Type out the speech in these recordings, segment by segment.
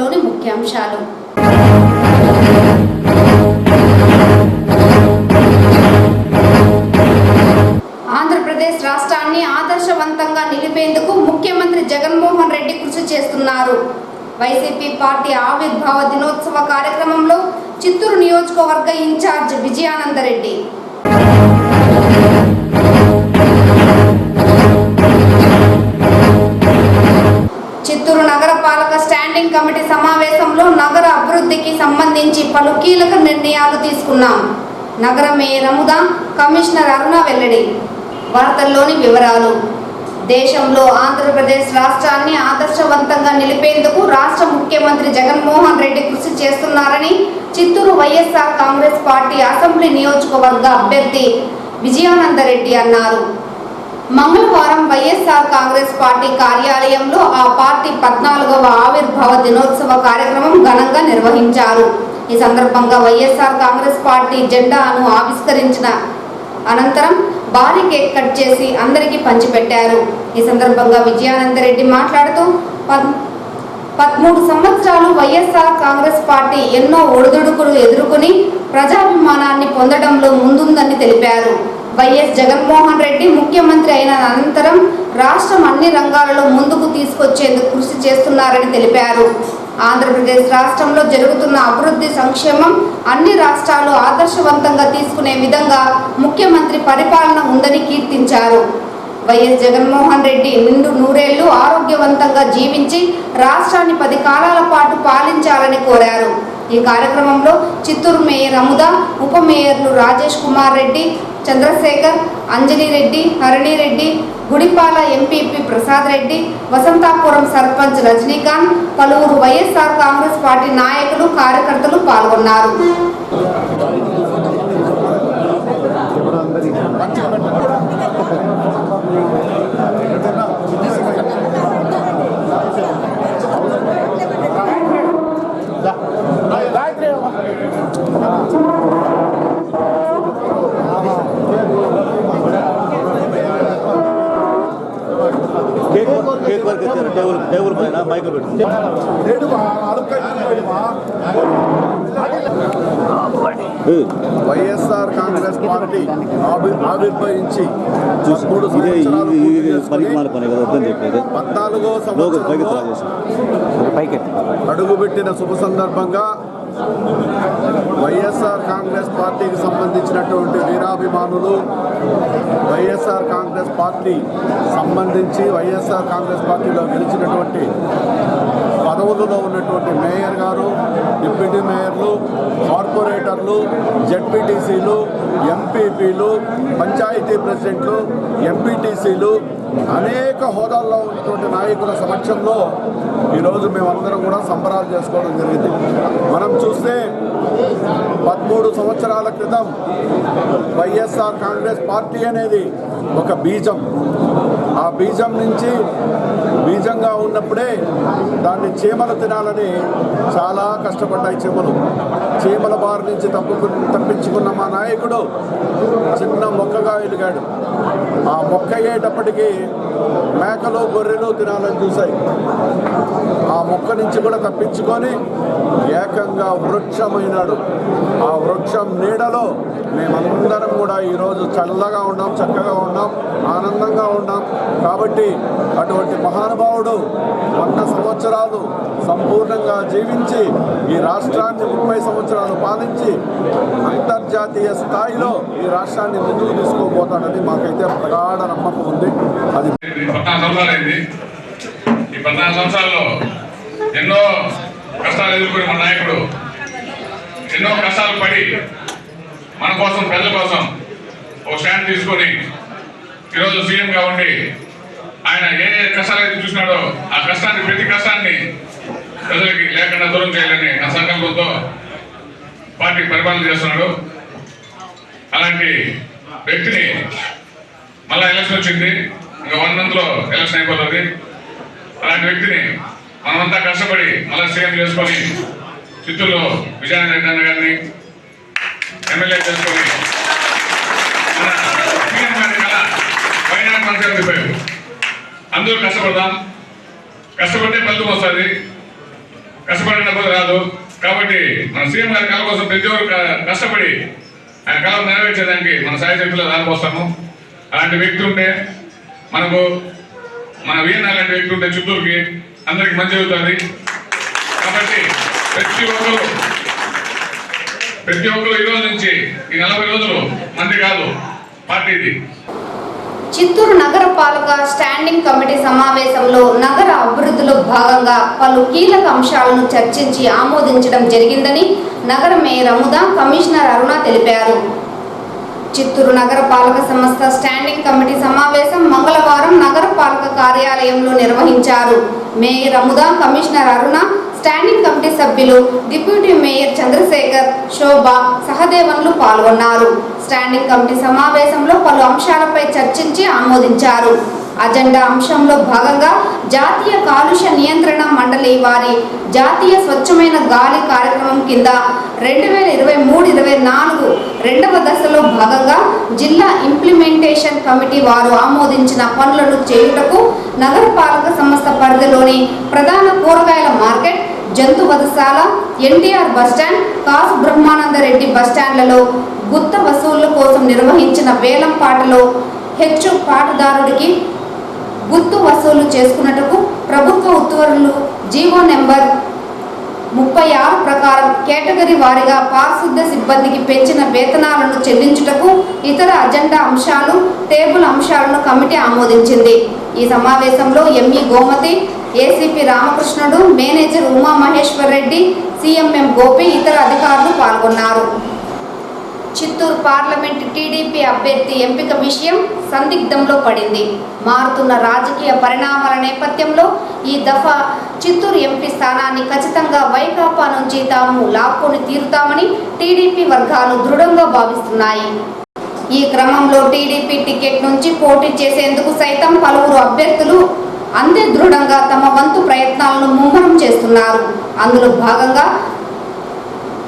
వార్తల్లోని ముఖ్యాంశాలు. ఆంధ్రప్రదేశ్ రాష్ట్రాన్ని ఆదర్శవంతంగా నిలిపేందుకు ముఖ్యమంత్రి జగన్మోహన్ రెడ్డి కృషి చేస్తున్నారు. వైసీపీ పార్టీ ఆవిర్భావ దినోత్సవ కార్యక్రమంలో చిత్తూరు నియోజకవర్గ ఇన్ఛార్జ్ విజయానందరెడ్డి. చిత్తూరు నగరపాలక స్టాండింగ్ కమిటీ సమావేశంలో నగర అభివృద్ధికి సంబంధించి పలు కీలక నిర్ణయాలు తీసుకున్నాం. నగర మేయర్ అముద, కమిషనర్ అరుణ వెల్లడి. వార్తల్లోని వివరాలు. దేశంలో ఆంధ్రప్రదేశ్ రాష్ట్రాన్ని ఆదర్శవంతంగా నిలిపేందుకు రాష్ట్ర ముఖ్యమంత్రి జగన్మోహన్ రెడ్డి కృషి చేస్తున్నారని చిత్తూరు వైఎస్ఆర్ కాంగ్రెస్ పార్టీ అసెంబ్లీ నియోజకవర్గ అభ్యర్థి విజయానందరెడ్డి అన్నారు. మంగళవారం వైఎస్ఆర్ కాంగ్రెస్ పార్టీ కార్యాలయంలో ఆ పార్టీ 14వ ఆవిర్భావ దినోత్సవ కార్యక్రమం ఘనంగా నిర్వహించారు. ఈ సందర్భంగా వైఎస్ఆర్ కాంగ్రెస్ పార్టీ జెండాను ఆవిష్కరించిన అనంతరం భారీ కేక్ కట్ చేసి అందరికీ పంచిపెట్టారు. ఈ సందర్భంగా విజయానందరెడ్డి మాట్లాడుతూ 13 సంవత్సరాలు వైఎస్ఆర్ కాంగ్రెస్ పార్టీ ఎన్నో ఒడిదుడుకులు ఎదుర్కొని ప్రజాభిమానాన్ని పొందడంలో ముందుందని తెలిపారు. వైఎస్ జగన్మోహన్ రెడ్డి ముఖ్యమంత్రి అయిన అనంతరం రాష్ట్రం అన్ని రంగాలలో ముందుకు తీసుకొచ్చేందుకు కృషి చేస్తున్నారని తెలిపారు. ఆంధ్రప్రదేశ్ రాష్ట్రంలో జరుగుతున్న అభివృద్ధి సంక్షేమం అన్ని రాష్ట్రాలు ఆదర్శవంతంగా తీసుకునే విధంగా ముఖ్యమంత్రి పరిపాలన ఉందని కీర్తించారు. వైఎస్ జగన్మోహన్ రెడ్డి నిండు నూరేళ్లు ఆరోగ్యవంతంగా జీవించి రాష్ట్రాన్ని 10 కాలాల పాటు పాలించాలని కోరారు. ఈ కార్యక్రమంలో చిత్తూరు మేయర్ అముద, ఉప మేయర్లు రాజేష్ కుమార్ రెడ్డి, చంద్రశేఖర్, అంజలిరెడ్డి, హరిణిరెడ్డి, గుడిపాల ఎంపీపీ ప్రసాద్ రెడ్డి, వసంతాపురం సర్పంచ్ రజనీకాంత్, పలువురు వైఎస్ఆర్ కాంగ్రెస్ పార్టీ నాయకులు, కార్యకర్తలు పాల్గొన్నారు. టేబుల్ పైన మైక్ పెట్టి వైఎస్ఆర్ కాంగ్రెస్ పార్టీ ఆవిర్భవించి 14వ సంవత్సరంలో అడుగుపెట్టిన శుభ సందర్భంగా వైఎస్ఆర్ కాంగ్రెస్ పార్టీకి సంబంధించినటువంటి వీరాభిమానులు, వైఎస్ఆర్ కాంగ్రెస్ పార్టీ సంబంధించి వైఎస్ఆర్ కాంగ్రెస్ పార్టీలో గెలిచినటువంటి పదవులలో ఉన్నటువంటి మేయర్ గారు, డిప్యూటీ మేయర్లు, కార్పొరేటర్లు, జెడ్పీటీసీలు, ఎంపీపీలు, పంచాయతీ ప్రెసిడెంట్లు, ఎంపీటీసీలు, అనేక హోదాల్లో ఉన్నటువంటి నాయకుల సమక్షంలో ఈరోజు మేమందరం కూడా సంబరాలు చేసుకోవడం జరిగింది. మనం చూస్తే 13 సంవత్సరాల క్రితం వైఎస్ఆర్ కాంగ్రెస్ పార్టీ అనేది ఒక బీజం. ఆ బీజం నుంచి బీజంగా ఉన్నప్పుడే దాన్ని చీమలు తినాలని చాలా కష్టపడ్డాయి చీమల బారి నుంచి తప్పించుకున్న మా నాయకుడు చిన్న మొక్కగా ఎదిగాడు. ఆ మొక్క అయ్యేటప్పటికీ మేకలు, గొర్రెలు తినాలని చూశాయి. ఆ మొక్క నుంచి కూడా తప్పించుకొని ఏకంగా వృక్షమైనాడు. ఆ వృక్షం నీడలో మేమందరం కూడా ఈరోజు చల్లగా ఉన్నాం, చక్కగా ఉన్నాం, ఆనందంగా ఉన్నాం. కాబట్టి అటువంటి మహానుభావుడు 100 సంవత్సరాలు సంపూర్ణంగా జీవించి ఈ రాష్ట్రాన్ని 30 సంవత్సరాలు పాలించి అంతర్జాతీయ స్థాయిలో ఈ రాష్ట్రాన్ని ముందుకు తీసుకోబోతాడని మాకైతే ప్రగాఢ నమ్మకం ఉంది. అది 14 సంవత్సరాలైంది. ఈ 14 సంవత్సరాల్లో ఎన్నో కష్టాలు ఎదుర్కొని మన నాయకుడు ఎన్నో కష్టాలు పడి మన కోసం, ప్రజల కోసం ఒక స్టాండ్ తీసుకొని ఈరోజు సీఎంగా ఉండి ఆయన ఏ కష్టాలు అయితే చూసినాడో ఆ కష్టాన్ని, ప్రతి కష్టాన్ని ప్రజలకి లేకుండా దూరం చేయాలని ఆ సంకల్పంతో పార్టీ పరిపాలన చేస్తున్నాడు. అలాంటి వ్యక్తిని మళ్ళీ ఎలక్షన్ వచ్చింది, ఇంకా 1 month లో ఎలక్షన్ అయిపోతుంది. అలాంటి వ్యక్తిని మనమంతా కష్టపడి మళ్ళీ సీఎం చేసుకొని చిత్తూరులో విజయానంద రెడ్డి గారిని ఎమ్మెల్యే చేసుకొని మన సీఎం గారి కళ వైనాడు మంత్రి అందరూ కష్టపడదాం. కష్టపడితే ఫలితం వస్తుంది. కష్టపడినప్పుడు రాదు. కాబట్టి మన సీఎం గారి కళ కోసం ప్రతి ఒక్కరు కష్టపడి ఆయన కళను నెరవేర్చేదానికి మన సాయశక్తులు దానికోస్తాము. అలాంటి వ్యక్తి ఉంటే మనకు మన వీణ అలాంటి వ్యక్తి ఉంటే చిత్తూరుకి అందరికి మంచి జరుగుతుంది. కాబట్టి ప్రతి ఒక్కరు ఈ రోజు నుంచి ఈ 40 రోజులు మంది కాదు పార్టీది. చిత్తూరు నగర పాలక స్టాండింగ్ కమిటీ సమావేశంలో నగర అభివృద్ధిలో భాగంగా పలు కీలక అంశాలను చర్చించి ఆమోదించడం జరిగిందని నగర మేయర్ అముదా, కమిషనర్ అరుణ తెలిపారు. చిత్తూరు నగర పాలక సంస్థ స్టాండింగ్ కమిటీ సమావేశం మంగళవారం నగర పాలక కార్యాలయంలో నిర్వహించారు. మేయర్ అముదా, కమిషనర్ అరుణ, స్టాండింగ్ కమిటీ సభ్యులు, డిప్యూటీ మేయర్ చంద్రశేఖర్, శోభ, సహదేవన్లు పాల్గొన్నారు. స్టాండింగ్ కమిటీ సమావేశంలో పలు అంశాలపై చర్చించి ఆమోదించారు. అజెండా అంశంలో భాగంగా జాతీయ కాలుష్య నియంత్రణ మండలి వారి జాతీయ స్వచ్ఛమైన గాలి కార్యక్రమం కింద 2023-24 రెండవ దశలో భాగంగా జిల్లా ఇంప్లిమెంటేషన్ కమిటీ వారు ఆమోదించిన పనులను చేయుటకు నగరపాలక సంస్థ పరిధిలోని ప్రధాన కూరగాయల మార్కెట్, జంతు వధశాల, ఎన్టీఆర్ బస్టాండ్, కాసు బ్రహ్మానందరెడ్డి బస్టాండ్లలో గుత్త వసూళ్ల కోసం నిర్వహించిన వేలం పాటలో హెచ్చు పాటదారుడికి గుర్తు వసూలు చేసుకున్నట్టుకు ప్రభుత్వ ఉత్తర్వులు జీవో నెంబర్ 36 ప్రకారం కేటగిరీ వారీగా పారిశుద్ధ్య సిబ్బందికి పెంచిన వేతనాలను చెల్లించుటకు ఇతర అజెండా అంశాలు, టేబుల్ అంశాలను కమిటీ ఆమోదించింది. ఈ సమావేశంలో ఎంఈ గోమతి, ఏసీపీ రామకృష్ణుడు, మేనేజర్ ఉమా మహేశ్వర్ రెడ్డి, సిఎంఎం గోపి, ఇతర అధికారులు పాల్గొన్నారు. చిత్తూరు పార్లమెంట్ టీడీపీ అభ్యర్థి ఎంపిక విషయం సందిగ్ధంలో పడింది. మారుతున్న రాజకీయ పరిణామాల నేపథ్యంలో ఈ దఫా చిత్తూరు ఎంపీ స్థానాన్ని ఖచ్చితంగా వైకాపా నుంచి తాము లాక్కొని తీరుతామని టీడీపీ వర్గాలు దృఢంగా భావిస్తున్నాయి. ఈ క్రమంలో టీడీపీ టికెట్ నుంచి పోటీ చేసేందుకు సైతం పలువురు అభ్యర్థులు అంతే దృఢంగా తమ వంతు ప్రయత్నాలను ముమ్మరం చేస్తున్నారు. అందులో భాగంగా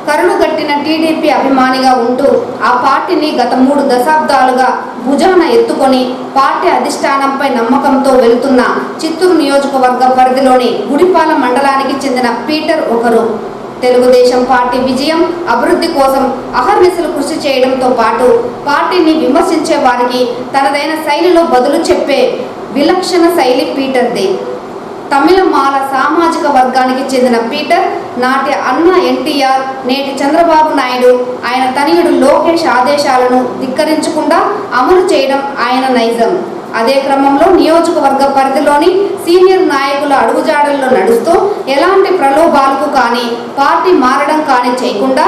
కరుణగట్టిన టీడీపీ అభిమానిగా ఉంటూ ఆ పార్టీని గత 3 దశాబ్దాలుగా భుజాన ఎత్తుకొని పార్టీ అధిష్టానంపై నమ్మకంతో వెళుతున్న చిత్తూరు నియోజకవర్గ పరిధిలోని గుడిపాల మండలానికి చెందిన పీటర్ ఒకరు. తెలుగుదేశం పార్టీ విజయం, అభివృద్ధి కోసం అహర్నిశలు కృషి చేయడంతో పాటు పార్టీని విమర్శించే వారికి తనదైన శైలిలో బదులు చెప్పే విలక్షణ శైలి పీటర్ది. తమిళమాల సామాజిక వర్గానికి చెందిన పీటర్ నాటి అన్న ఎన్టీఆర్, నేటి చంద్రబాబు నాయుడు, ఆయన తనయుడు లోకేష్ ఆదేశాలను ధిక్కరించకుండా అమలు చేయడం ఆయన నైజం. అదే క్రమంలో నియోజకవర్గ పరిధిలోని సీనియర్ నాయకుల అడుగుజాడల్లో నడుస్తూ ఎలాంటి ప్రలోభాలకు కానీ పార్టీ మారడం కానీ చేయకుండా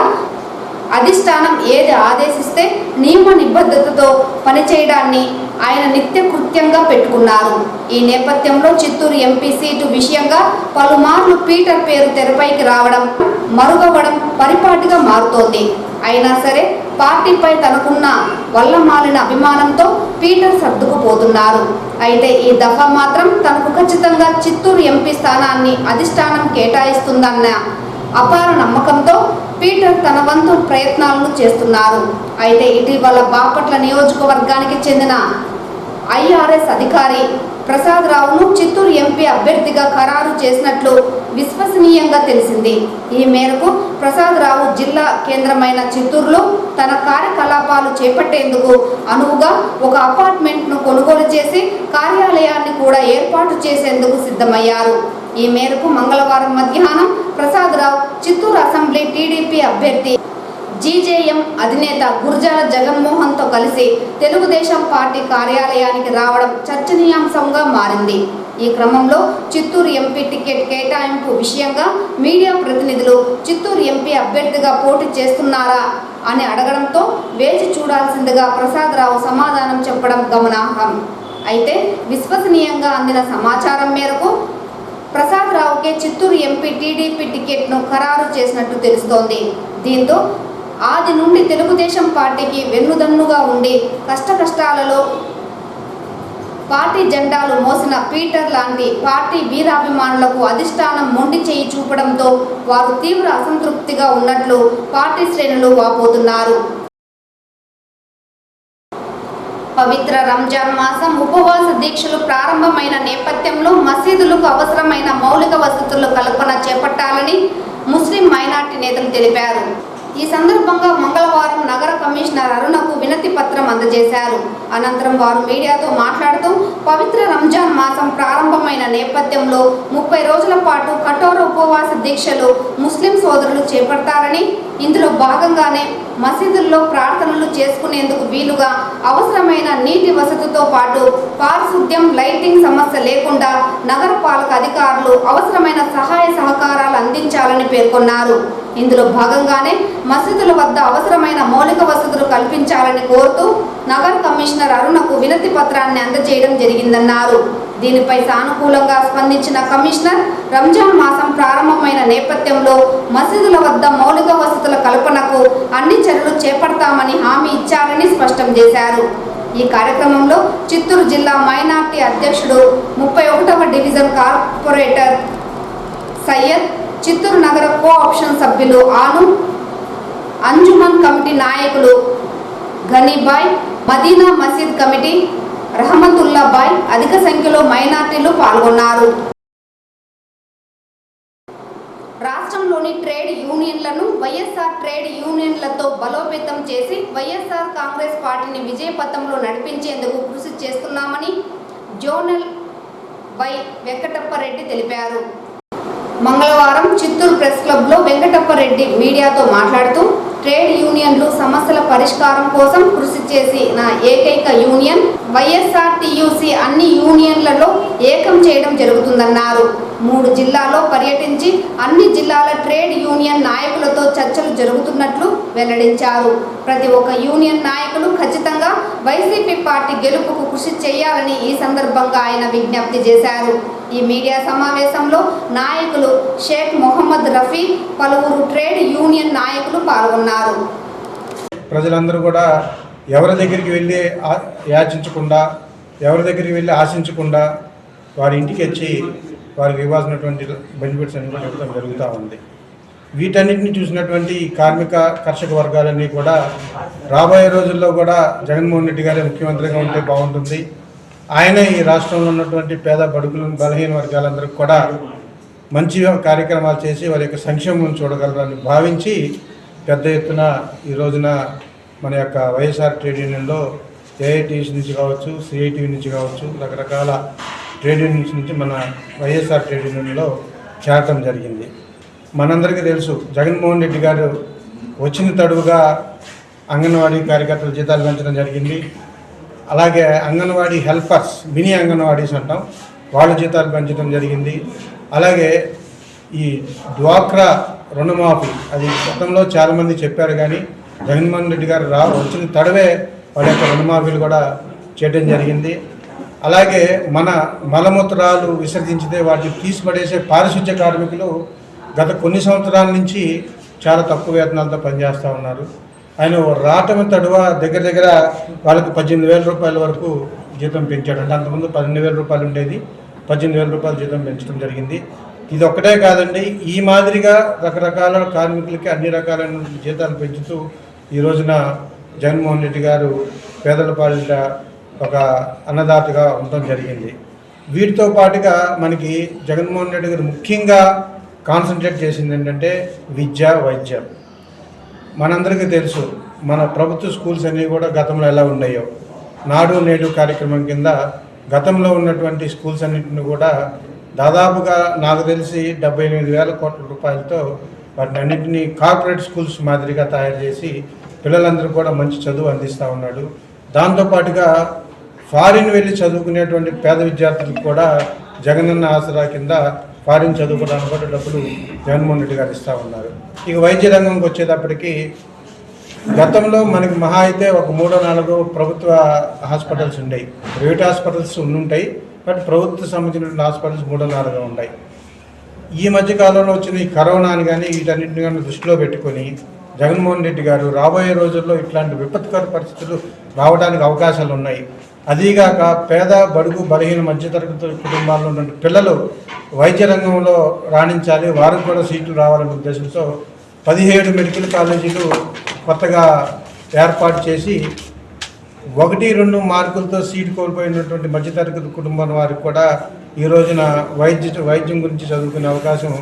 అధిష్టానం ఏది ఆదేశిస్తే నియమ నిబద్ధతతో పనిచేయడాన్ని ఆయన నిత్య కృత్యంగా పెట్టుకున్నారు. ఈ నేపథ్యంలో చిత్తూరు ఎంపీ సీటు విషయంగా పలుమార్లు పీటర్ పేరు తెరపైకి రావడం, మరుగవడం పరిపాటిగా మారుతోంది. అయినా సరే పార్టీపై తనకున్న వల్లమాలిన అభిమానంతో పీటర్ సర్దుకుపోతున్నారు. అయితే ఈ దఫా మాత్రం తనకు ఖచ్చితంగా చిత్తూరు ఎంపీ స్థానాన్ని అధిష్టానం కేటాయిస్తుందన్న అపార నమ్మకంతో పీటర్ తన వంతు ప్రయత్నాలను చేస్తున్నారు. అయితే ఇటీవల బాపట్ల నియోజకవర్గానికి చెందిన ఐఆర్ఎస్ అధికారి ప్రసాద్ రావును చిత్తూరు ఎంపీ అభ్యర్థిగా ఖరారు చేసినట్లు విశ్వసనీయంగా తెలిసింది. ఈ మేరకు ప్రసాద్ రావు జిల్లా కేంద్రమైన చిత్తూరులో తన కార్యకలాపాలు చేపట్టేందుకు అనువుగా ఒక అపార్ట్మెంట్ను కొనుగోలు చేసి కార్యాలయాన్ని కూడా ఏర్పాటు చేసేందుకు సిద్ధమయ్యారు. ఈ మేరకు మంగళవారం మధ్యాహ్నం ప్రసాద్ రావు చిత్తూరు అసెంబ్లీ టీడీపీ అభ్యర్థి జీజేఎం అధినేత గురజాల జగన్మోహన్తో కలిసి తెలుగుదేశం పార్టీ కార్యాలయానికి రావడం చర్చనీయాంశంగా మారింది. ఈ క్రమంలో చిత్తూరు ఎంపీ టికెట్ కేటాయింపు విషయంగా మీడియా ప్రతినిధులు చిత్తూరు ఎంపీ అభ్యర్థిగా పోటీ చేస్తున్నారా అని అడగడంతో వేచి చూడాల్సిందిగా ప్రసాద్ రావు సమాధానం చెప్పడం గమనార్హం. అయితే విశ్వసనీయంగా అందిన సమాచారం మేరకు ప్రసాద్ రావుకే చిత్తూరు ఎంపీ టీడీపీ టికెట్ను ఖరారు చేసినట్టు తెలుస్తోంది. దీంతో ఆది నుండి తెలుగుదేశం పార్టీకి వెన్నుదన్నుగా ఉండి కష్టాలలో పార్టీ జెండాలు మోసిన పీటర్ లాంటి పార్టీ వీరాభిమానులకు అధిష్టానం మొండి చేయి చూపడంతో వారు తీవ్ర అసంతృప్తిగా ఉన్నట్లు పార్టీ శ్రేణులు వాపోతున్నారు. పవిత్ర రంజాన్ మాసం ఉపవాస దీక్షలు ప్రారంభమైన నేపథ్యంలో మసీదులకు అవసరమైన మౌలిక వసతుల కల్పన చేపట్టాలని ముస్లిం మైనార్టీ నేతలు తెలిపారు. ఈ సందర్భంగా మంగళవారం నగర కమిషనర్ అరుణకు వినతి పత్రం అందజేశారు. అనంతరం వారు మీడియాతో మాట్లాడుతూ పవిత్ర రంజాన్ మాసం ప్రారంభమైన నేపథ్యంలో 30 రోజుల పాటు కఠోర ఉపవాస దీక్షలు ముస్లిం సోదరులు చేపడతారని, ఇందులో భాగంగానే మసీదుల్లో ప్రార్థనలు చేసుకునేందుకు వీలుగా అవసరమైన నీటి వసతితో పాటు పారిశుద్ధ్యం, లైటింగ్ సమస్య లేకుండా నగరపాలక అధికారులు అవసరమైన సహాయ సహకారాలు అందించాలని పేర్కొన్నారు. ఇందులో భాగంగానే మసీదుల వద్ద అవసరమైన మౌలిక వసతులు కల్పించాలని కోరుతూ నగర కమిషనర్ అరుణకు వినతి పత్రాన్ని అందజేయడం జరిగిందన్నారు. దీనిపై సానుకూలంగా స్పందించిన కమిషనర్ రంజాన్ మాసం ప్రారంభమైన నేపథ్యంలో మసీదుల వద్ద మౌలిక వసతుల కల్పనకు అన్ని చర్యలు చేపడతామని హామీ ఇచ్చారని స్పష్టం చేశారు. ఈ కార్యక్రమంలో చిత్తూరు జిల్లా మైనార్టీ అధ్యక్షుడు 31వ డివిజన్ కార్పొరేటర్ సయ్యద్, చిత్తూరు నగర కోఆప్షన్ సభ్యులు ఆను, అంజుమన్ కమిటీ నాయకులు ఘనీబాయ్, మదీనా మసీద్ కమిటీ రహమతుల్లాబాయ్ అధిక సంఖ్యలో మైనార్టీలు పాల్గొన్నారు. రాష్ట్రంలోని ట్రేడ్ యూనియన్లను వైఎస్ఆర్ ట్రేడ్ యూనియన్లతో బలోపేతం చేసి వైఎస్ఆర్ కాంగ్రెస్ పార్టీని విజయపథంలో నడిపించేందుకు కృషి చేస్తున్నామని జోనల్ వై వెంకటప్పరెడ్డి తెలిపారు. మంగళవారం చిత్తూరు ప్రెస్ క్లబ్లో వెంకటప్పరెడ్డి మీడియాతో మాట్లాడుతూ ట్రేడ్ యూనియన్లు సమస్యల పరిష్కారం కోసం కృషి చేసిన ఏకైక యూనియన్ వైఎస్ఆర్టీయూసీ అన్ని యూనియన్లలో ఏకం చేయడం జరుగుతుందన్నారు. 3 జిల్లాల్లో పర్యటించి అన్ని జిల్లాల ట్రేడ్ యూనియన్ నాయకులతో చర్చలు జరుగుతున్నట్లు వెల్లడించారు. ప్రతి ఒక్క యూనియన్ నాయకులు ఖచ్చితంగా వైసీపీ పార్టీ గెలుపుకు కృషి చేయాలని ఈ సందర్భంగా ఆయన విజ్ఞప్తి చేశారు. ఈ మీడియా సమావేశంలో నాయకులు షేక్ మొహమ్మద్ రఫీ, పలువురు ట్రేడ్ యూనియన్ నాయకులు పాల్గొన్నారు. ప్రజలందరూ కూడా ఎవరి దగ్గరికి వెళ్ళి యాచించకుండా, ఎవరి దగ్గరికి వెళ్ళి ఆశించకుండా వారి ఇంటికి వచ్చి వారికి ఇవ్వాల్సినటువంటి బెనిఫిట్స్ అన్ని కూడా ఇవ్వడం జరుగుతూ ఉంది. వీటన్నిటిని చూసినటువంటి కార్మిక కర్షక వర్గాలన్నీ కూడా రాబోయే రోజుల్లో కూడా జగన్మోహన్ రెడ్డి గారే ముఖ్యమంత్రిగా ఉంటే బాగుంటుంది. ఆయన ఈ రాష్ట్రంలో ఉన్నటువంటి పేద బడుగులు బలహీన వర్గాలందరికీ కూడా మంచి కార్యక్రమాలు చేసి వారి యొక్క సంక్షేమం చూడగలరని భావించి పెద్ద ఎత్తున ఈ రోజున మన యొక్క వైఎస్ఆర్ ట్రేడ్ యూనియన్లో ఏఐటీసీ నుంచి కావచ్చు, సిఐటివి నుంచి కావచ్చు, రకరకాల ట్రేడ్ యూనియన్స్ నుంచి మన వైఎస్ఆర్ ట్రేడ్ యూనియన్లో చేరటం జరిగింది. మనందరికీ తెలుసు జగన్మోహన్ రెడ్డి గారు వచ్చిన తడువుగా అంగన్వాడీ కార్యకర్తల జీతాలు పెంచడం జరిగింది. అలాగే అంగన్వాడీ హెల్పర్స్, మినీ అంగన్వాడీస్ అంటాం, వాళ్ళ జీతాలు పెంచడం జరిగింది. అలాగే ఈ డ్వాక్రా రుణమాఫీ, అది గతంలో చాలామంది చెప్పారు కానీ జగన్మోహన్ రెడ్డి గారు వచ్చిన తడవే వాళ్ళ యొక్క రుణమాఫీలు కూడా చేయడం జరిగింది. అలాగే మన మలమూత్రాలు విసర్జించితే వాటిని తీసిపడేసే పారిశుద్ధ్య కార్మికులు గత కొన్ని సంవత్సరాల నుంచి చాలా తక్కువ వేతనాలతో పనిచేస్తూ ఉన్నారు. ఆయన రావటం తడువ దగ్గర దగ్గర వాళ్ళకి 18,000 రూపాయల వరకు జీతం పెంచాడు. అంటే అంతకుముందు 12,000 రూపాయలు ఉండేది, 18,000 రూపాయలు జీతం పెంచడం జరిగింది. ఇది ఒక్కటే కాదండి, ఈ మాదిరిగా రకరకాల కార్మికులకి అన్ని రకాలైన జీతాలు పెంచుతూ ఈ రోజున జగన్మోహన్ రెడ్డి గారు పేదల పాలిట ఒక అన్నదాతగా ఉండటం జరిగింది. వీటితో పాటుగా మనకి జగన్మోహన్ రెడ్డి గారు ముఖ్యంగా కాన్సన్ట్రేట్ చేసింది ఏంటంటే విద్య, వైద్యం. మనందరికీ తెలుసు మన ప్రభుత్వ స్కూల్స్ అన్నీ కూడా గతంలో ఎలా ఉన్నాయో. నాడు నేడు కార్యక్రమం కింద గతంలో ఉన్నటువంటి స్కూల్స్ అన్నింటిని కూడా దాదాపుగా నాకు తెలిసి 78,000 కోట్ల రూపాయలతో వాటిని అన్నింటినీ కార్పొరేట్ స్కూల్స్ మాదిరిగా తయారు చేసి పిల్లలందరూ కూడా మంచి చదువు అందిస్తూ ఉన్నాడు. దాంతోపాటుగా ఫారిన్ వెళ్ళి చదువుకునేటువంటి పేద విద్యార్థులకు కూడా జగనన్న ఆసరా కింద ఫారిన్ చదువుకోవడానికి కూడా డబ్బులు జగన్మోహన్ రెడ్డి గారు ఇస్తూ ఉన్నారు. ఇక వైద్య రంగంకి వచ్చేటప్పటికి గతంలో మనకి మహా అయితే ఒక 3-4 ప్రభుత్వ హాస్పిటల్స్ ఉండేవి. ప్రైవేట్ హాస్పిటల్స్ ఉంటాయి, బట్ ప్రభుత్వ సంబంధించిన హాస్పిటల్స్ 3-4 ఉంటాయి. ఈ మధ్యకాలంలో వచ్చిన ఈ కరోనాని కానీ వీటన్నింటిని కానీ దృష్టిలో పెట్టుకొని జగన్మోహన్ రెడ్డి గారు రాబోయే రోజుల్లో ఇట్లాంటి విపత్కర పరిస్థితులు రావడానికి అవకాశాలు ఉన్నాయి. అదీగాక పేద బడుగు బలహీన మధ్యతరగతి కుటుంబాల్లో ఉన్న పిల్లలు వైద్య రంగంలో రాణించాలి, వారికి కూడా సీట్లు రావాలనే ఉద్దేశంతో 17 మెడికల్ కాలేజీలు కొత్తగా ఏర్పాటు చేసి 1-2 మార్కులతో సీటు కోల్పోయినటువంటి మధ్యతరగతి కుటుంబం వారికి కూడా ఈ రోజున వైద్యం గురించి చదువుకునే అవకాశం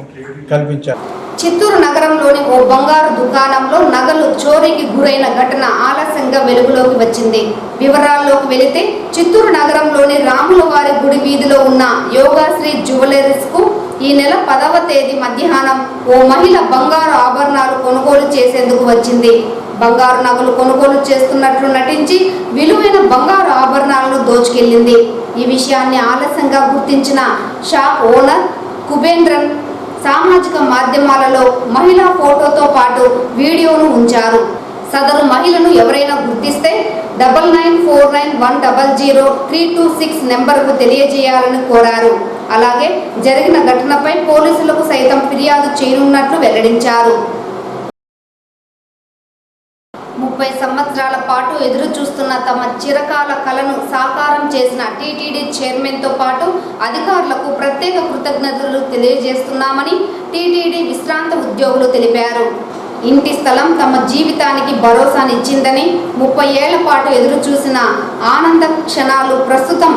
కల్పించారు. చిత్తూరు నగరంలోని ఓ బంగారు దుకాణంలో నగలు చోరీకి గురైన ఘటన ఆలస్యంగా వెలుగులోకి వచ్చింది. వివరాల్లోకి వెళితే చిత్తూరు నగరంలోని రాములవారి గుడి వీధిలో ఉన్న యోగాశ్రీ జ్యువెలరీస్ కు ఈ నెల 10వ తేదీ మధ్యాహ్నం ఓ మహిళ బంగారు ఆభరణాలు కొనుగోలు చేసేందుకు వచ్చింది. బంగారు నగలు కొనుగోలు చేస్తున్నట్లు నటించి విలువైన బంగారు ఆభరణాలను దోచుకెళ్లింది. ఈ విషయాన్ని ఆలస్యంగా గుర్తించిన షాప్ ఓనర్ కుబేంద్రన్ సామాజిక మాధ్యమాలలో మహిళా ఫోటోతో పాటు వీడియోను ఉంచారు. సదరు మహిళను ఎవరైనా గుర్తిస్తే 9949100326 నెంబర్కు తెలియజేయాలని కోరారు. అలాగే జరిగిన ఘటనపై పోలీసులకు సైతం ఫిర్యాదు చేయనున్నట్లు వెల్లడించారు. 30 సంవత్సరాల పాటు ఎదురు చూస్తున్న తమ చిరకాల కలను సాకారం చేసిన టీటీడీ చైర్మన్తో పాటు అధికారులకు ప్రత్యేక కృతజ్ఞతలు తెలియజేస్తున్నామని టీటీడీ విశ్రాంత ఉద్యోగులు తెలిపారు. ఇంటి స్థలం తమ జీవితానికి భరోసానిచ్చిందని 30 ఏళ్ల పాటు ఎదురు చూసిన ఆనంద క్షణాలు ప్రస్తుతం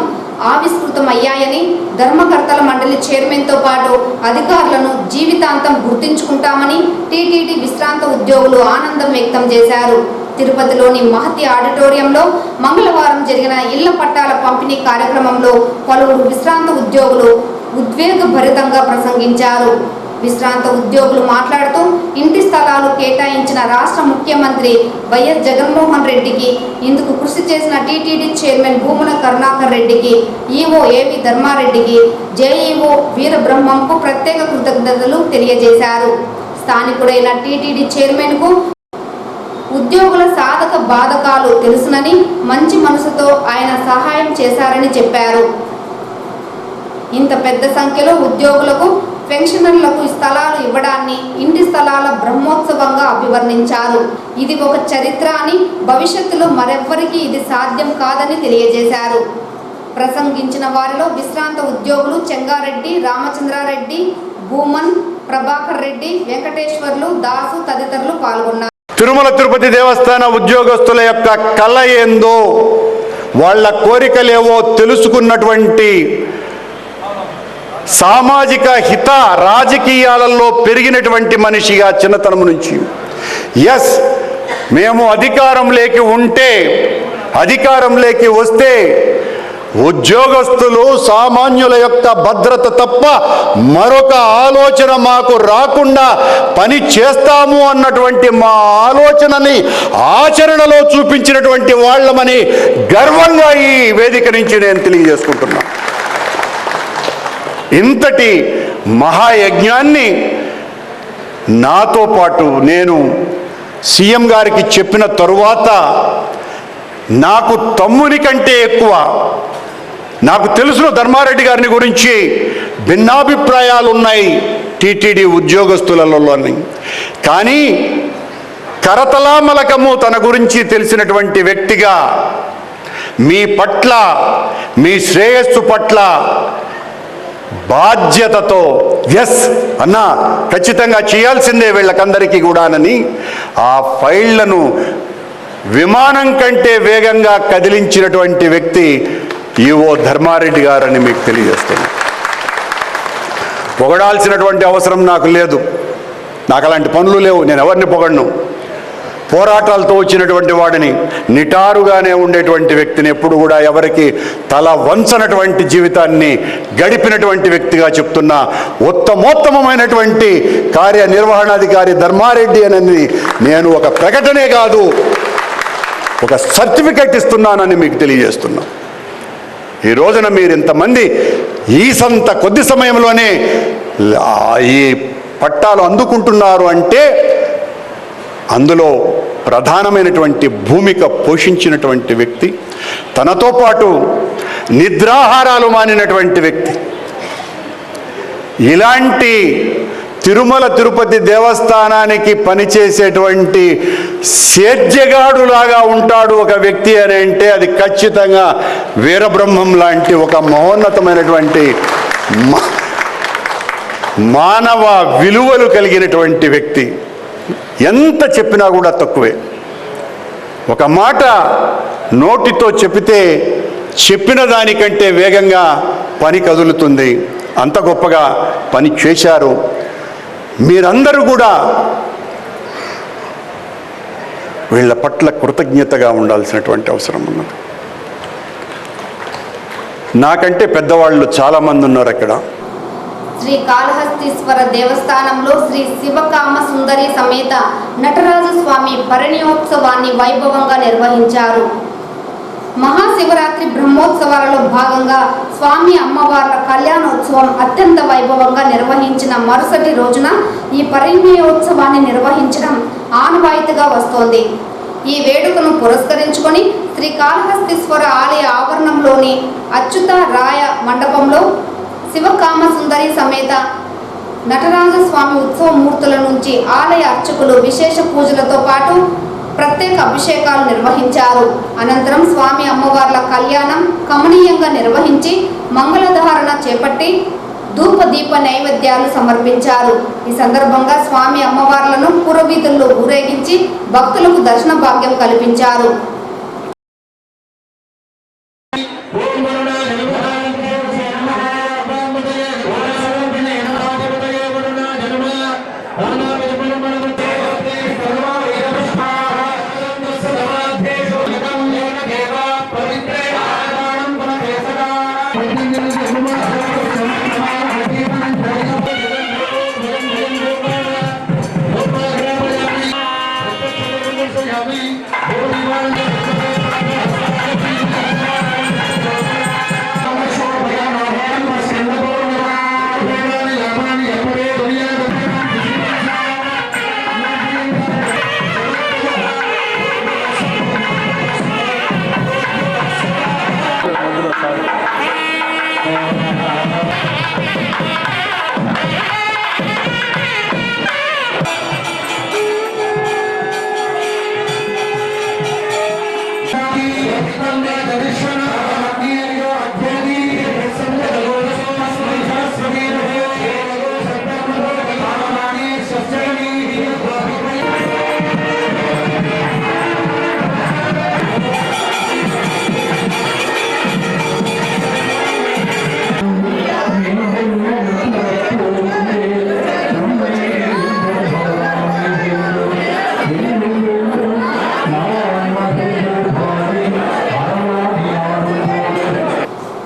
ఆవిష్కృతమయ్యాయని ధర్మకర్తల మండలి చైర్మన్తో పాటు అధికారులను జీవితాంతం గుర్తుంచుకుంటామని టీటీడీ విశ్రాంత ఉద్యోగులు ఆనందం వ్యక్తం చేశారు. తిరుపతిలోని మహతి ఆడిటోరియంలో మంగళవారం జరిగిన ఇళ్ల పట్టాల పంపిణీ కార్యక్రమంలో పలువురు విశ్రాంత ఉద్యోగులు ఉద్వేగభరితంగా ప్రసంగించారు. విశ్రాంత ఉద్యోగులు మాట్లాడుతూ ఇంటి స్థలాలు కేటాయించిన రాష్ట్ర ముఖ్యమంత్రి వైఎస్ జగన్మోహన్ రెడ్డికి, ఇందుకు కృషి చేసిన టీటీడీ చైర్మన్ భూముల కరుణాకర్ రెడ్డికి, ఈవో ఏవి ధర్మారెడ్డికి, జేఈఓ వీరబ్రహ్మంకు ప్రత్యేక కృతజ్ఞతలు తెలియజేశారు. స్థానికుడైన టీటీడీ చైర్మన్కు ఉద్యోగుల సాధక బాధకాలు తెలుసునని మంచి మనసుతో ఆయన సహాయం చేశారని చెప్పారు. ఇంత పెద్ద సంఖ్యలో ఉద్యోగులకు పెన్షనర్లకు స్థలాలు ఇవ్వడాన్ని ఇంటి స్థలాల బ్రహ్మోత్సవంగా అభివర్ణించారు. ఇది ఒక చరిత్ర అని, భవిష్యత్తులో మరెవ్వరికీ ఇది సాధ్యం కాదని తెలియజేశారు. ప్రసంగించిన వారిలో విశ్రాంత ఉద్యోగులు చెంగారెడ్డి, రామచంద్రారెడ్డి, భూమన్, ప్రభాకర్ రెడ్డి, వెంకటేశ్వర్లు, దాసు తదితరులు పాల్గొన్నారు. తిరుమల తిరుపతి దేవస్థాన ఉద్యోగస్తుల యొక్క కళ ఏందో, వాళ్ళ కోరికలేవో తెలుసుకున్నటువంటి సామాజిక హిత రాజకీయాలలో పెరిగినటువంటి మనిషిగా చిన్నతనం నుంచి మేము అధికారంలోకి ఉంటే, అధికారంలోకి వస్తే ఉద్యోగస్తులు సామాన్యుల యొక్క భద్రత తప్ప మరొక ఆలోచన మాకు రాకుండా పని చేస్తాము అన్నటువంటి మా ఆలోచనని ఆచరణలో చూపించినటువంటి వాళ్ళమని గర్వంగా ఈ వేదిక నుంచి నేను తెలియజేసుకుంటున్నా. ఇంతటి మహాయజ్ఞాన్ని నాతో పాటు నేను సీఎం గారికి చెప్పిన తరువాత నాకు తమ్ముని కంటే ఎక్కువ నాకు తెలుసును ధర్మారెడ్డి గారిని గురించి భిన్నాభిప్రాయాలు ఉన్నాయి టీటీడీ ఉద్యోగస్తులలోని. కానీ కరతలామలకము తన గురించి తెలిసినటువంటి వ్యక్తిగా మీ పట్ల, మీ శ్రేయస్సు పట్ల బాధ్యతతో అన్నా ఖచ్చితంగా చేయాల్సిందే వీళ్ళకందరికీ కూడానని ఆ ఫైళ్లను విమానం కంటే వేగంగా కదిలించినటువంటి వ్యక్తి ఈవో ధర్మారెడ్డి గారని మీకు తెలియజేస్తున్నాను. పొగడాల్సినటువంటి అవసరం నాకు లేదు, నాకు అలాంటి పనులు లేవు, నేను ఎవరిని పొగడను. పోరాటాలతో వచ్చినటువంటి వాడిని, నిటారుగానే ఉండేటువంటి వ్యక్తిని, ఎప్పుడు కూడా ఎవరికి తల వంచనటువంటి జీవితాన్ని గడిపినటువంటి వ్యక్తిగా చెప్తున్నా ఉత్తమోత్తమైనటువంటి కార్యనిర్వహణాధికారి ధర్మారెడ్డి అని నేను ఒక ప్రకటనే కాదు, ఒక సర్టిఫికెట్ ఇస్తున్నానని మీకు తెలియజేస్తున్నా. ఈ రోజున మీరు ఇంతమంది కొద్ది సమయంలోనే ఈ పట్టాలు అందుకుంటున్నారు అంటే అందులో ప్రధానమైనటువంటి భూమిక పోషించినటువంటి వ్యక్తి, తనతో పాటు నిద్రాహారాలు మానినటువంటి వ్యక్తి. ఇలాంటి తిరుమల తిరుపతి దేవస్థానానికి పనిచేసేటువంటి సేద్యగాడులాగా ఉంటాడు ఒక వ్యక్తి అని అంటే అది ఖచ్చితంగా వీరబ్రహ్మం లాంటి ఒక మహోన్నతమైనటువంటి మానవ విలువలు కలిగినటువంటి వ్యక్తి. ఎంత చెప్పినా కూడా తక్కువే. ఒక మాట నోటితో చెప్పితే చెప్పిన దానికంటే వేగంగా పని కదులుతుంది. అంత గొప్పగా పని చేశారు. మీరందరూ కూడా వీళ్ళ పట్ల కృతజ్ఞతగా ఉండాల్సినటువంటి అవసరం ఉన్నది. నాకంటే పెద్దవాళ్ళు చాలామంది ఉన్నారు అక్కడ. శ్రీ కాళహస్తీశ్వర దేవస్థానంలో శ్రీ శివకామ సుందరి సమేత నటరాజ స్వామి పరిణయోత్సవాన్ని వైభవంగా నిర్వహించారు. మహాశివరాత్రి బ్రహ్మోత్సవాలలో భాగంగా స్వామి అమ్మవార్ల కళ్యాణోత్సవం అత్యంత వైభవంగా నిర్వహించిన మరుసటి రోజున ఈ పరిణయోత్సవాన్ని నిర్వహించడం ఆనవాయితీగా వస్తోంది. ఈ వేడుకను పురస్కరించుకొని శ్రీ కాళహస్తీశ్వర ఆలయ ఆవరణంలోని అచ్యుత రాయ మండపంలో శివకామ సుందరి సమేత నటరాజస్వామి ఉత్సవ మూర్తుల నుంచి ఆలయ అర్చకులు విశేష పూజలతో పాటు ప్రత్యేక అభిషేకాలు నిర్వహించారు. అనంతరం స్వామి అమ్మవార్ల కళ్యాణం కమనీయంగా నిర్వహించి మంగళధారణ చేపట్టి ధూప దీప నైవేద్యాలు సమర్పించారు. ఈ సందర్భంగా స్వామి అమ్మవార్లను పురవీధుల్లో ఊరేగించి భక్తులకు దర్శన భాగ్యం కల్పించారు.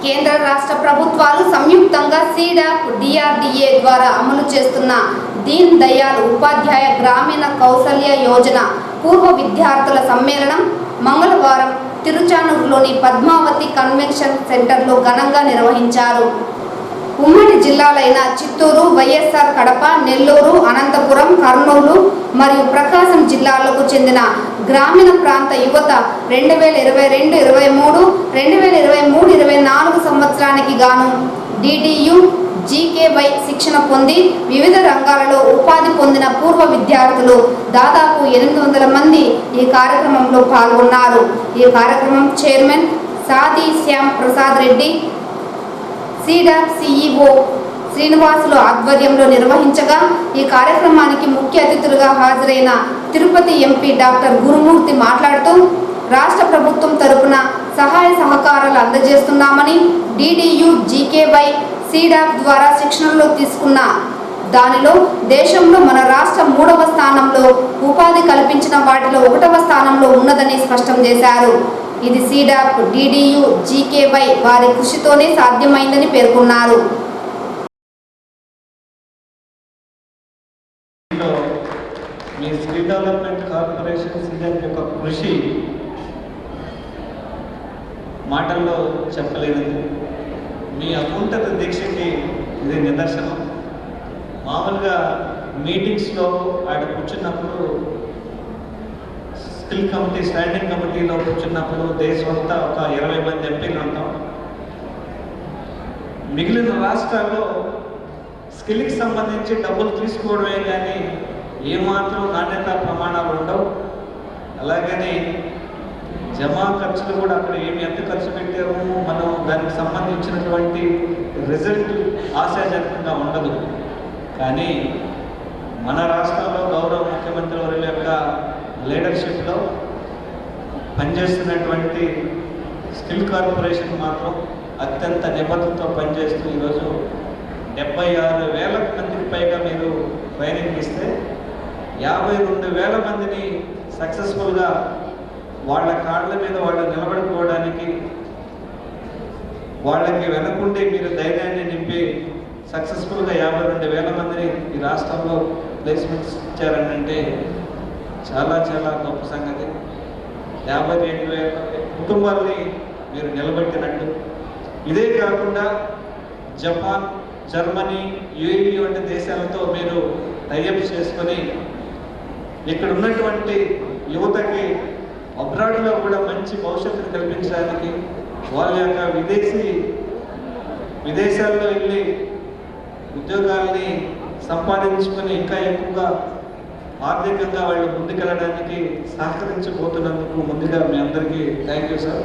కేంద్ర రాష్ట్ర ప్రభుత్వాలు సంయుక్తంగా సీడాప్ డిఆర్డీఏ ద్వారా అమలు చేస్తున్న దీన్ దయాళ్ ఉపాధ్యాయ గ్రామీణ కౌశల్య యోజన పూర్వ విద్యార్థుల సమ్మేళనం మంగళవారం తిరుచానూరులోని పద్మావతి కన్వెన్షన్ సెంటర్లో ఘనంగా నిర్వహించారు. ఉమ్మడి జిల్లాలైన చిత్తూరు, వైఎస్ఆర్ కడప, నెల్లూరు, అనంతపురం, కర్నూలు మరియు ప్రకాశం జిల్లాలకు చెందిన గ్రామీణ ప్రాంత యువత 2022-23, 2023-24 సంవత్సరానికి గాను DDU GKY శిక్షణ పొంది వివిధ రంగాలలో ఉపాధి పొందిన పూర్వ విద్యార్థులు దాదాపు 800 మంది ఈ కార్యక్రమంలో పాల్గొన్నారు. ఈ కార్యక్రమం చైర్మన్ సాది శ్యామ్ ప్రసాద్ రెడ్డి, సీడాప్ CEO శ్రీనివాసులు ఆధ్వర్యంలో నిర్వహించగా ఈ కార్యక్రమానికి ముఖ్య అతిథులుగా హాజరైన తిరుపతి ఎంపీ డాక్టర్ గురుమూర్తి మాట్లాడుతూ రాష్ట్ర ప్రభుత్వం తరపున సహాయ సహకారాలు అందజేస్తున్నామని, DDU GKY సీడాప్ ద్వారా శిక్షణలో తీసుకున్న దానిలో దేశంలో మన రాష్ట్రం 3వ స్థానంలో, ఉపాధి కల్పించిన వాటిలో 1వ స్థానంలో ఉన్నదని స్పష్టం చేశారు. ఇది సీడాప్ DDU GKY వారి కృషితోనే సాధ్యమైందని పేర్కొన్నారు. మీ స్కిల్ డెవలప్మెంట్ కార్పొరేషన్ సీడాప్ యొక్క కృషి మాటల్లో చెప్పలేనిది. మీ అకుంఠిత దీక్షకి ఇది నిదర్శనం. మామూలుగా మీటింగ్స్లో ఆడ కూర్చున్నప్పుడు, స్కిల్ కమిటీ స్టాండింగ్ కమిటీలో కూర్చున్నప్పుడు దేశమంతా ఒక 20 మంది ఎంపీలు ఉంటాం. మిగిలిన రాష్ట్రాల్లో స్కిల్కి సంబంధించి డబ్బులు తీసుకోవడమే కానీ ఏమాత్రం నాణ్యత ప్రమాణాలు ఉండవు. అలాగని జమా ఖర్చులు కూడా అక్కడ ఎంత ఖర్చు పెట్టామో మనం దానికి సంబంధించినటువంటి రిజల్ట్ ఆశాజనకంగా ఉండదు. కానీ మన రాష్ట్రంలో గౌరవ ముఖ్యమంత్రి వారి యొక్క లీడర్షిప్లో పనిచేస్తున్నటువంటి స్కిల్ కార్పొరేషన్ మాత్రం అత్యంత నిబద్ధతతో పనిచేస్తూ ఈరోజు 76,000 మందికి పైగా మీరు ట్రైనింగ్ ఇస్తే 52,000 మందిని సక్సెస్ఫుల్గా వాళ్ళ కాళ్ళ మీద వాళ్ళు నిలబడుకోవడానికి వాళ్ళకి వెనకుండి మీరు ధైర్యాన్ని నింపి సక్సెస్ఫుల్గా 52,000 మందిని ఈ రాష్ట్రంలో ప్లేస్మెంట్స్ ఇచ్చారని అంటే చాలా చాలా గొప్ప సంగతి. 52,000 కుటుంబాలని మీరు నిలబెట్టినట్టు. ఇదే కాకుండా జపాన్, జర్మనీ, యుఏఈ వంటి దేశాలతో మీరు టైఅప్ చేసుకొని ఇక్కడ ఉన్నటువంటి యువతకి అబ్రాడ్లో కూడా మంచి భవిష్యత్తును కల్పించడానికి వాళ్ళ యొక్క విదేశాల్లో వెళ్ళి ఉద్యోగాల్ని సంపాదించుకొని ఇంకా ఎక్కువగా ఆర్థికంగా వాళ్ళు ముందుకెళ్ళడానికి సహకరించబోతున్నందుకు ముందుగా మీ అందరికీ థ్యాంక్ యూ సార్.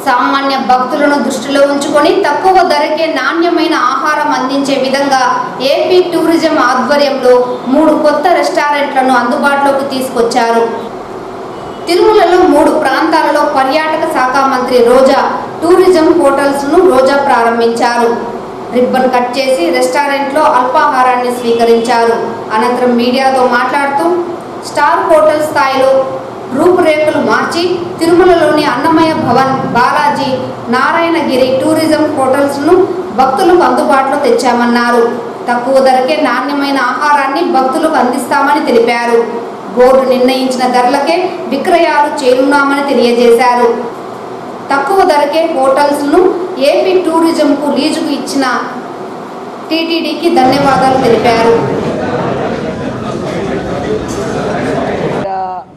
సామాన్య భక్తులను దృష్టిలో ఉంచుకొని తక్కువ ధరకే నాణ్యమైన ఆహారం అందించే విధంగా ఏపీ టూరిజం ఆధ్వర్యంలో 3 కొత్త రెస్టారెంట్లను అందుబాటులోకి తీసుకొచ్చారు. తిరుమలలో 3 ప్రాంతాలలో పర్యాటక శాఖ మంత్రి రోజా టూరిజం హోటల్స్ను రోజా ప్రారంభించారు. రిబ్బన్ కట్ చేసి రెస్టారెంట్లో అల్పాహారాన్ని స్వీకరించారు. అనంతరం మీడియాతో మాట్లాడుతూ స్టార్ హోటల్ స్థాయిలో రూపురేఖలు మార్చి తిరుమలలోని అన్నమయ్య భవన్, బాలాజీ, నారాయణగిరి టూరిజం హోటల్స్ను భక్తులకు అందుబాటులో తెచ్చామన్నారు. తక్కువ ధరకే నాణ్యమైన ఆహారాన్ని భక్తులకు అందిస్తామని తెలిపారు. బోర్డు నిర్ణయించిన ధరలకే విక్రయాలు చేయనున్నామని తెలియజేశారు. తక్కువ ధరకే హోటల్స్ను ఏపీ టూరిజంకు లీజుకు ఇచ్చిన టీటీడీకి ధన్యవాదాలు తెలిపారు.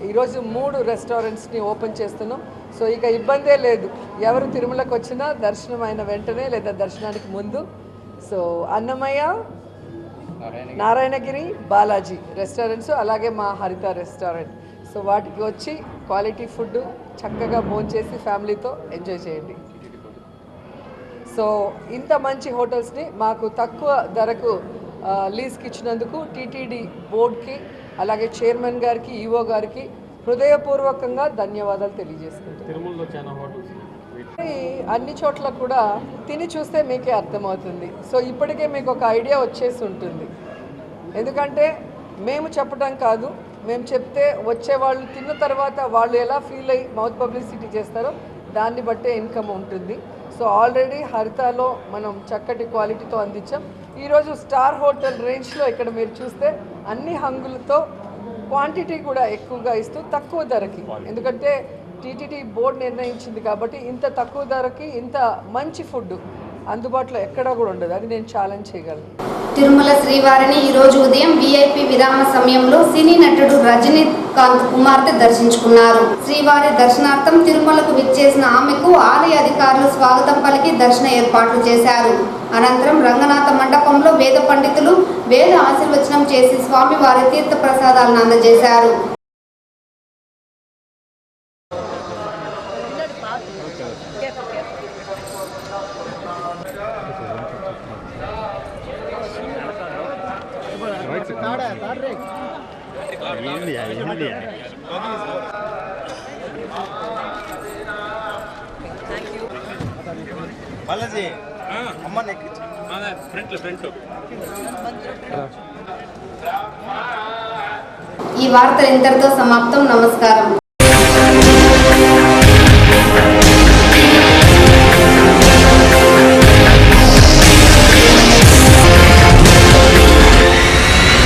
ఈరోజు 3 రెస్టారెంట్స్ని ఓపెన్ చేస్తున్నాం. సో ఇక ఇబ్బందే లేదు. ఎవరు తిరుమలకు వచ్చినా దర్శనం అయిన వెంటనే లేదా దర్శనానికి ముందు సో అన్నమయ్య, నారాయణగిరి, బాలాజీ రెస్టారెంట్స్, అలాగే మా హరిత రెస్టారెంట్. సో వాటికి వచ్చి క్వాలిటీ ఫుడ్ చక్కగా భోంచేసి ఫ్యామిలీతో ఎంజాయ్ చేయండి. సో ఇంత మంచి హోటల్స్ని మాకు తక్కువ ధరకు లీజ్కి ఇచ్చినందుకు టీటీడీ బోర్డ్కి, అలాగే చైర్మన్ గారికి, ఈఓ గారికి హృదయపూర్వకంగా ధన్యవాదాలు తెలియజేసుకుంటున్నాను. అన్ని చోట్ల కూడా తిని చూస్తే మీకే అర్థమవుతుంది. సో ఇప్పటికే మీకు ఒక ఐడియా వచ్చేసి ఉంటుంది. ఎందుకంటే మేము చెప్పడం కాదు, మేము చెప్తే వచ్చేవాళ్ళు తిన్న తర్వాత వాళ్ళు ఎలా ఫీల్ అయ్యి మౌత్ పబ్లిసిటీ చేస్తారో దాన్ని బట్టే ఇన్కమ్ ఉంటుంది. సో ఆల్రెడీ హరితాలో మనం చక్కటి క్వాలిటీతో అందించాం. ఈరోజు స్టార్ హోటల్ రేంజ్లో ఇక్కడ మీరు చూస్తే అన్ని హంగులతో క్వాంటిటీ కూడా ఎక్కువగా ఇస్తూ తక్కువ ధరకి, ఎందుకంటే టీటీడీ బోర్డు నిర్ణయించింది కాబట్టి ఇంత తక్కువ ధరకి ఇంత మంచి ఫుడ్ అందుబాటులో ఎక్కడా కూడా ఉండదు. అది నేను ఛాలెంజ్ చేయగలను. తిరుమల శ్రీవారిని ఈరోజు ఉదయం వీఐపీ విరామ సమయంలో సినీ నటుడు రజనీకాంత్ కుమార్తె దర్శించుకున్నారు. శ్రీవారి దర్శనార్థం తిరుమలకు విచ్చేసిన ఆమెకు ఆలయ అధికారులు స్వాగతం పలికి దర్శన ఏర్పాట్లు చేశారు. అనంతరం రంగనాథ మండపంలో వేద పండితులు వేద ఆశీర్వచనం చేసి స్వామివారి తీర్థ ప్రసాదాలను అందజేశారు. బాలాజీ అమ్మ ఫ్రంట్ ఈ వార్తలు ఇంతటితో సమాప్తం. నమస్కారం.